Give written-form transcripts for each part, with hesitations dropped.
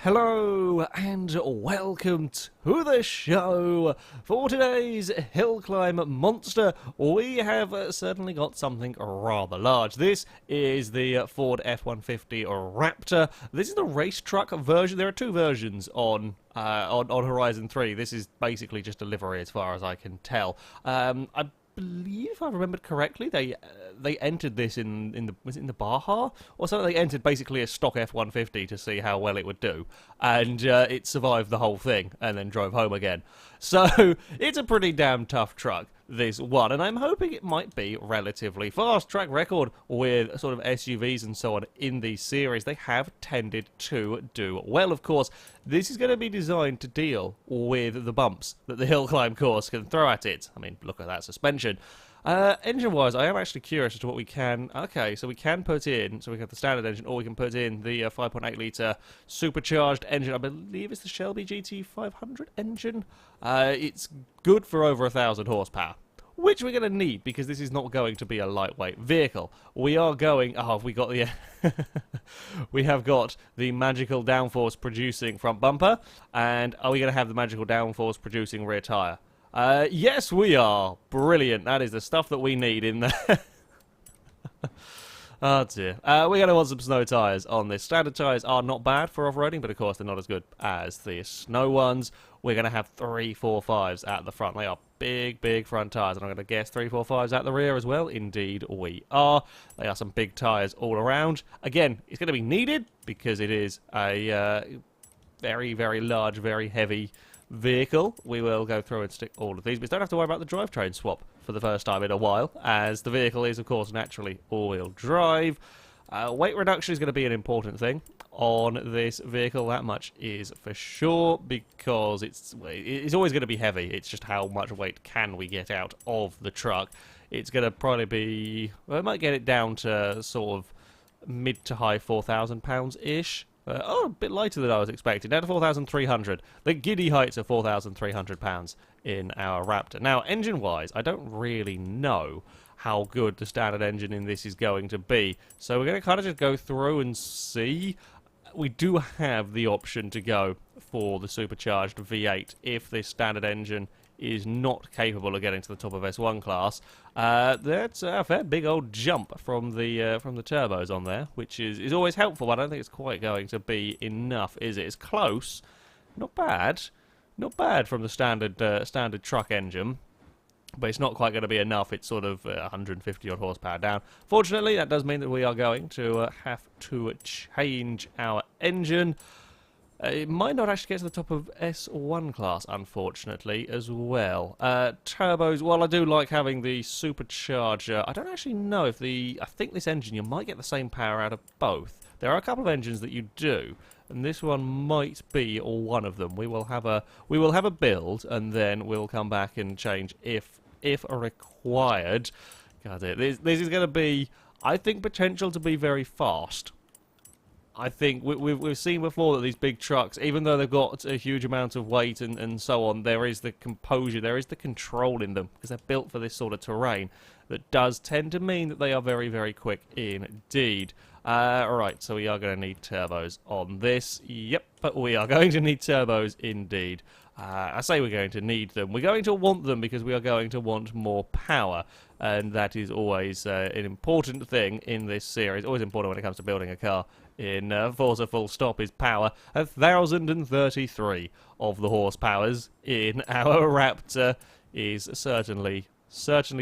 Hello and welcome to the show. For today's hill climb monster, we have certainly got something rather large. This is the Ford F-150 Raptor. This is the race truck version. There are two versions on Horizon 3. This is basically just a livery as far as I can tell. I believe, if I remembered correctly, they entered this in the Baja or something. They entered basically a stock F-150 to see how well it would do, and it survived the whole thing and then drove home again. So it's a pretty damn tough truck, this one, and I'm hoping it might be relatively fast. Track record with sort of SUVs and so on in these series, they have tended to do well. Of course, this is going to be designed to deal with the bumps that the hill climb course can throw at it. I mean, look at that suspension. Engine-wise, I am actually curious as to what we can... Okay, so we can put in... So we have the standard engine, or we can put in the 5.8-litre supercharged engine. I believe it's the Shelby GT500 engine. It's good for over 1,000 horsepower, which we're going to need because this is not going to be a lightweight vehicle. We are going... Oh, we got the... we have got the magical downforce producing front bumper, and are we going to have the magical downforce producing rear tyre? Yes, we are. Brilliant. That is the stuff that we need in there. Oh, dear. We're going to want some snow tyres on this. Standard tyres are not bad for off-roading, but of course they're not as good as the snow ones. We're going to have 345s at the front. They are big, big front tyres, and I'm going to guess 345s at the rear as well. Indeed, we are. They are some big tyres all around. Again, it's going to be needed because it is a very, very large, very heavy vehicle. We will go through and stick all of these, but don't have to worry about the drivetrain swap for the first time in a while, as the vehicle is, of course, naturally all-wheel drive. Weight reduction is going to be an important thing on this vehicle, that much is for sure, because it's always going to be heavy. It's just how much weight can we get out of the truck. It's going to probably be... Well, it might get it down to sort of mid to high 4,000 pounds-ish. A bit lighter than I was expecting. Down to 4,300. The giddy heights of 4,300 pounds in our Raptor. Now, engine-wise, I don't really know how good the standard engine in this is going to be. So we're going to kind of just go through and see. We do have the option to go for the supercharged V8 if this standard engine is not capable of getting to the top of S1 class. That's a fair big old jump from the turbos on there, which is always helpful, but I don't think it's quite going to be enough, is it? It's close. Not bad. Not bad from the standard truck engine, but it's not quite going to be enough. It's sort of 150 odd horsepower down. Fortunately, that does mean that we are going to have to change our engine. It might not actually get to the top of S1 class, unfortunately, as well. Turbos, while I do like having the supercharger, I don't actually know if I think this engine, you might get the same power out of both. There are a couple of engines that you do, and this one might be one of them. We will have a build, and then we'll come back and change if required. God, this is going to be, I think, potential to be very fast. I think we've seen before that these big trucks, even though they've got a huge amount of weight and so on, there is the composure, there is the control in them, because they're built for this sort of terrain. That does tend to mean that they are very, very quick indeed. Alright, so we are going to need turbos on this. Yep, but we are going to need turbos indeed. I say we're going to need them. We're going to want them because we are going to want more power. And that is always an important thing in this series. Always important when it comes to building a car. In Forza full stop is power. 1,033 of the horsepowers in our Raptor is certainly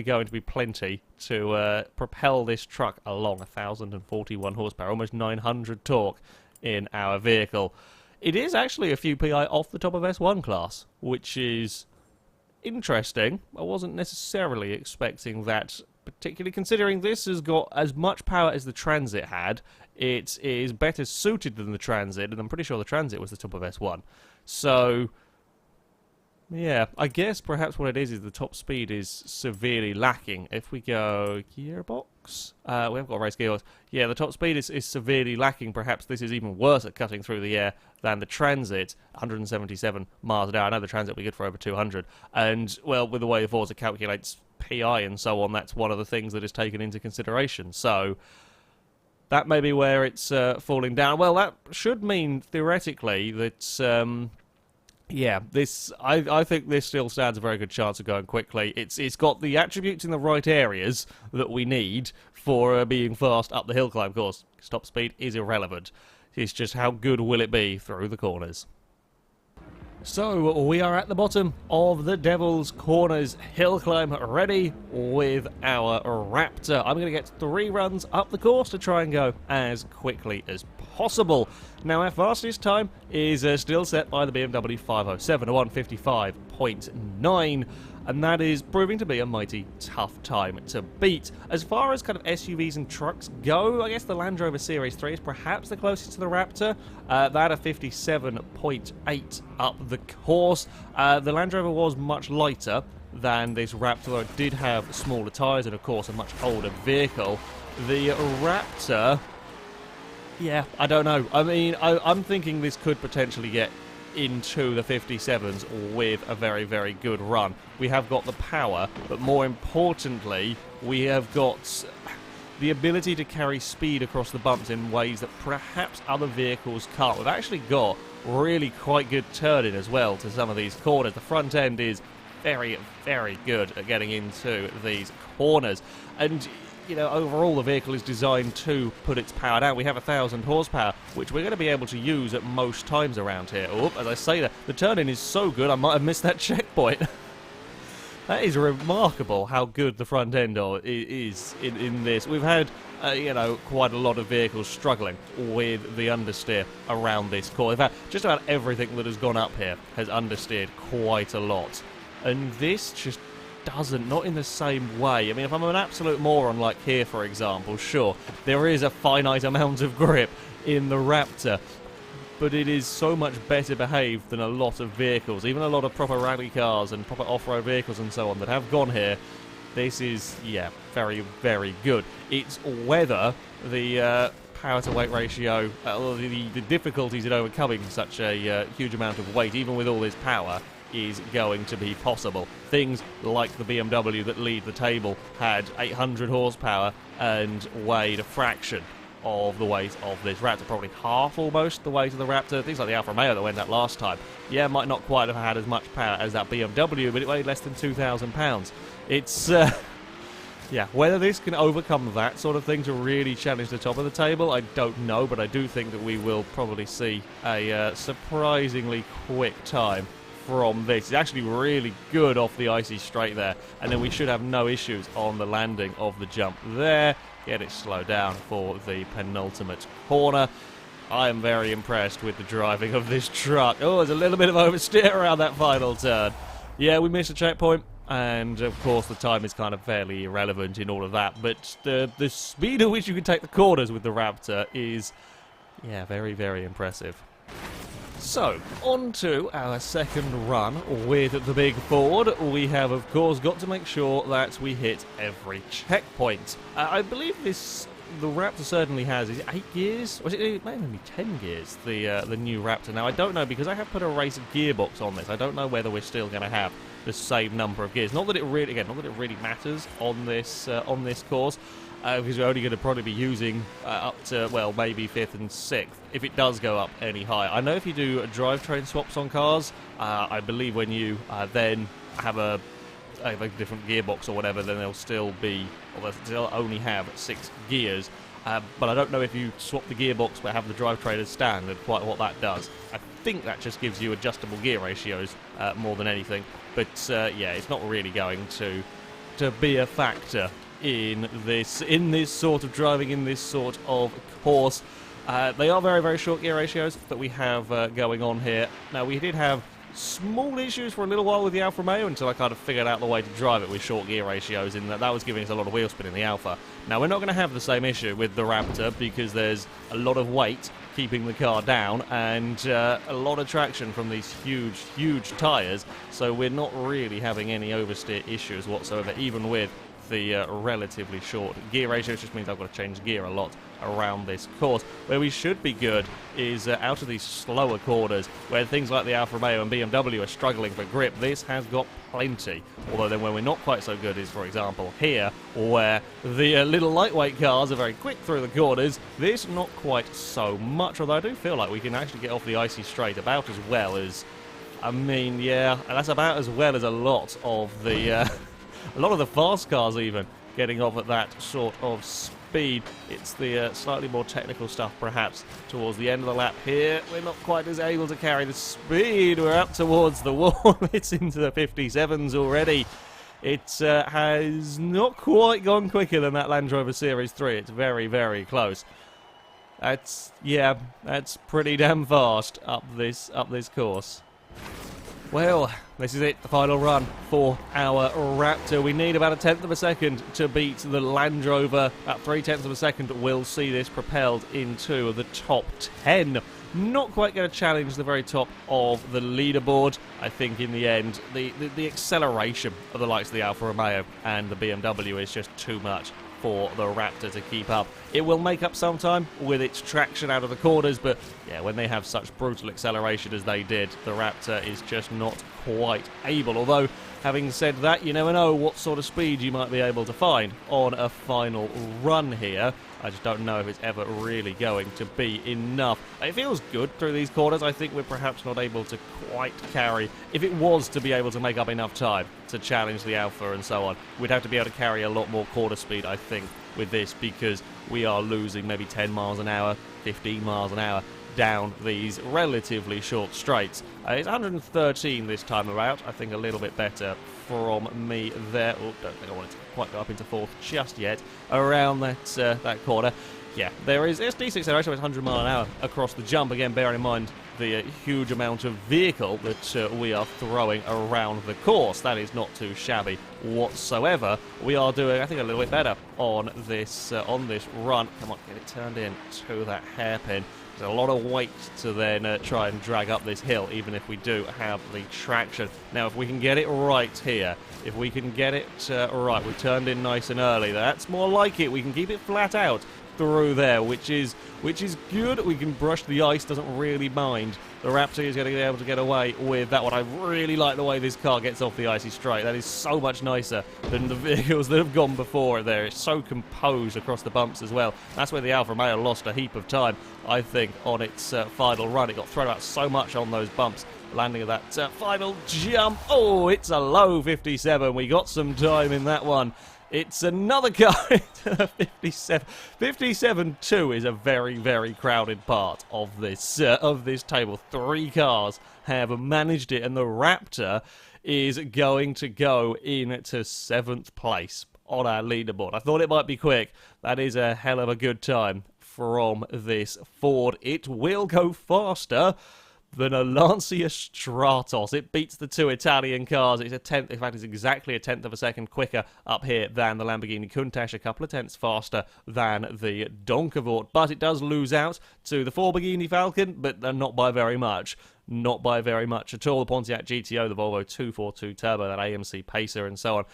going to be plenty to propel this truck along. 1,041 horsepower, almost 900 torque in our vehicle. It is actually a few PI off the top of S1 class, which is interesting. I wasn't necessarily expecting that, particularly considering this has got as much power as the Transit had. It is better suited than the Transit, and I'm pretty sure the Transit was the top of S1. So, yeah, I guess perhaps what it is the top speed is severely lacking. If we go gearbox, we haven't got a race gearbox. Yeah, the top speed is severely lacking. Perhaps this is even worse at cutting through the air than the Transit. 177 miles an hour. I know the Transit will be good for over 200. And, well, with the way the Forza calculates PI and so on, that's one of the things that is taken into consideration. So, that may be where it's falling down. Well, that should mean, theoretically, that... yeah, I think this still stands a very good chance of going quickly. It's got the attributes in the right areas that we need for being fast up the hill climb. Of course, stop speed is irrelevant. It's just how good will it be through the corners. So, we are at the bottom of the Devil's Corners hill climb, ready with our Raptor. I'm going to get 3 runs up the course to try and go as quickly as possible. Now, our fastest time is still set by the BMW 507, a 155.9, and that is proving to be a mighty tough time to beat. As far as kind of SUVs and trucks go, I guess the Land Rover Series 3 is perhaps the closest to the Raptor. That a 57.8 up the course. The Land Rover was much lighter than this Raptor, though it did have smaller tyres and, of course, a much older vehicle. The Raptor... yeah, I don't know. I mean, I'm thinking this could potentially get into the 57s with a very, very good run. We have got the power, but more importantly, we have got the ability to carry speed across the bumps in ways that perhaps other vehicles can't. We've actually got really quite good turning as well to some of these corners. The front end is very, very good at getting into these corners. And you know, overall the vehicle is designed to put its power down. We have 1,000 horsepower, which we're going to be able to use at most times around here. Oh, as I say that, the turning is so good I might have missed that checkpoint. That is remarkable how good the front end is in this. We've had, you know, quite a lot of vehicles struggling with the understeer around this course. In fact, just about everything that has gone up here has understeered quite a lot. And this just doesn't, not in the same way. I mean, if I'm an absolute moron like here, for example, sure, there is a finite amount of grip in the Raptor, but it is so much better behaved than a lot of vehicles, even a lot of proper rally cars and proper off-road vehicles and so on that have gone here. This is, yeah, very, very good. It's whether the power-to-weight ratio, the difficulties in overcoming such a huge amount of weight, even with all this power, is going to be possible. Things like the BMW that lead the table had 800 horsepower and weighed a fraction of the weight of this Raptor, probably half almost the weight of the Raptor. Things like the Alfa Romeo that went out last time, yeah, might not quite have had as much power as that BMW, but it weighed less than 2,000 pounds. It's yeah, whether this can overcome that sort of thing to really challenge the top of the table, I don't know, but I do think that we will probably see a surprisingly quick time from this. It's actually really good off the icy straight there, and then we should have no issues on the landing of the jump there. Get it slowed down for the penultimate corner. I am very impressed with the driving of this truck. Oh, there's a little bit of oversteer around that final turn. Yeah, we missed a checkpoint, and of course the time is kind of fairly irrelevant in all of that, but the speed at which you can take the corners with the Raptor is, yeah, very, very impressive. So, on to our second run with the big Ford. We have, of course, got to make sure that we hit every checkpoint. I believe the Raptor certainly has, is it 8 gears? Or it may even be 10 gears, the new Raptor. Now, I don't know, because I have put a race gearbox on this. I don't know whether we're still going to have the same number of gears. Not that it really, again, not that it really matters on this course. Because we're only going to probably be using up to, well, maybe 5th and 6th, if it does go up any higher. I know if you do drivetrain swaps on cars, I believe when you then have a different gearbox or whatever, then they'll still be, or they'll only have 6 gears. But I don't know if you swap the gearbox but have the drivetrain as standard, quite what that does. I think that just gives you adjustable gear ratios more than anything. But yeah, it's not really going to be a factor in this sort of driving, in this sort of course. They are very, very short gear ratios that we have going on here. Now, we did have small issues for a little while with the Alfa Romeo until I kind of figured out the way to drive it with short gear ratios, in that was giving us a lot of wheel spin in the Alfa. Now, we're not going to have the same issue with the Raptor because there's a lot of weight keeping the car down and a lot of traction from these huge, huge tyres, so we're not really having any oversteer issues whatsoever, even with the relatively short gear ratio. It just means I've got to change gear a lot around this course. Where we should be good is out of these slower corners, where things like the Alfa Romeo and BMW are struggling for grip. This has got plenty. Although then where we're not quite so good is, for example, here, where the little lightweight cars are very quick through the corners. This not quite so much, although I do feel like we can actually get off the icy straight about as well as, I mean, yeah, that's about as well as a lot of the fast cars even getting off at that sort of speed. It's the slightly more technical stuff perhaps towards the end of the lap here. We're not quite as able to carry the speed. We're up towards the wall. It's into the 57s already. It has not quite gone quicker than that Land Rover Series 3. It's very, very close. That's pretty damn fast up this course. Well, this is it, the final run for our Raptor. We need about 1/10 of a second to beat the Land Rover. At 3/10 of a second, we'll see this propelled into the top 10. Not quite going to challenge the very top of the leaderboard. I think in the end, the acceleration of the likes of the Alfa Romeo and the BMW is just too much for the Raptor to keep up. It will make up sometime with its traction out of the corners, but yeah, when they have such brutal acceleration as they did, the Raptor is just not quite able. Although, having said that, you never know what sort of speed you might be able to find on a final run here. I just don't know if it's ever really going to be enough. It feels good through these corners. I think we're perhaps not able to quite carry. If it was to be able to make up enough time to challenge the Alfa and so on, we'd have to be able to carry a lot more quarter speed, I think, with this, because we are losing maybe 10 miles an hour, 15 miles an hour down these relatively short straights. It's 113 this time around. I think a little bit better from me there. Oh, don't think I want it to quite go up into fourth just yet. Around that corner. Yeah, it's decent acceleration. It's 100 mile an hour across the jump. Again, bearing in mind the huge amount of vehicle that we are throwing around the course. That is not too shabby whatsoever. We are doing, I think, a little bit better on this run. Come on, get it turned in to that hairpin. There's a lot of weight to then try and drag up this hill, even if we do have the traction. Now, if we can get it right here, if we can get it right, we turned in nice and early. That's more like it. We can keep it flat out through there, which is good. We can brush the ice, doesn't really mind. The Raptor is going to be able to get away with that one. I really like the way this car gets off the icy straight. That is so much nicer than the vehicles that have gone before there. It's so composed across the bumps as well. That's where the Alfa Romeo lost a heap of time, I think, on its final run. It got thrown out so much on those bumps. Landing of that final jump. Oh, it's a low 57. We got some time in that one. It's another car into 57. 57-2 is a very, very crowded part of this table. 3 cars have managed it, and the Raptor is going to go into 7th place on our leaderboard. I thought it might be quick. That is a hell of a good time from this Ford. It will go faster than a Lancia Stratos. It beats the 2 Italian cars. It's a 10th, in fact, it's exactly a 10th of a second quicker up here than the Lamborghini Countach, a couple of tenths faster than the Doncavort. But it does lose out to the Lamborghini Falcon, but not by very much. Not by very much at all. The Pontiac GTO, the Volvo 242 Turbo, that AMC Pacer, and so on.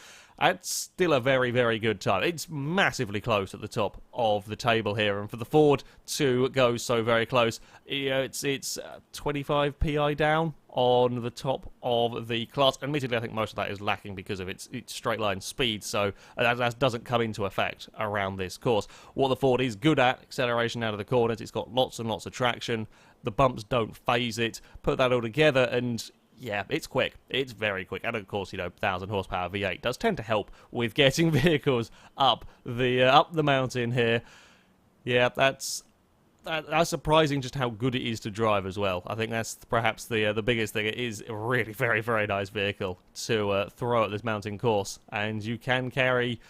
It's still a very, very good time. It's massively close at the top of the table here, and for the Ford to go so very close, it's 25 PI down on the top of the class. Admittedly, I think most of that is lacking because of its straight line speed, so that doesn't come into effect around this course. What the Ford is good at, acceleration out of the corners. It's got lots and lots of traction. The bumps don't phase it. Put that all together, and yeah, it's quick. It's very quick. And of course, 1,000 horsepower V8 does tend to help with getting vehicles up the mountain here. Yeah, that's surprising just how good it is to drive as well. I think that's perhaps the biggest thing. It is a really very, very nice vehicle to throw at this mountain course, and you can carry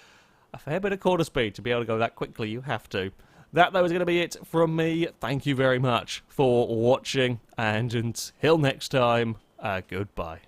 a fair bit of quarter speed to be able to go that quickly. You have to. That, though, is going to be it from me. Thank you very much for watching, and until next time, goodbye.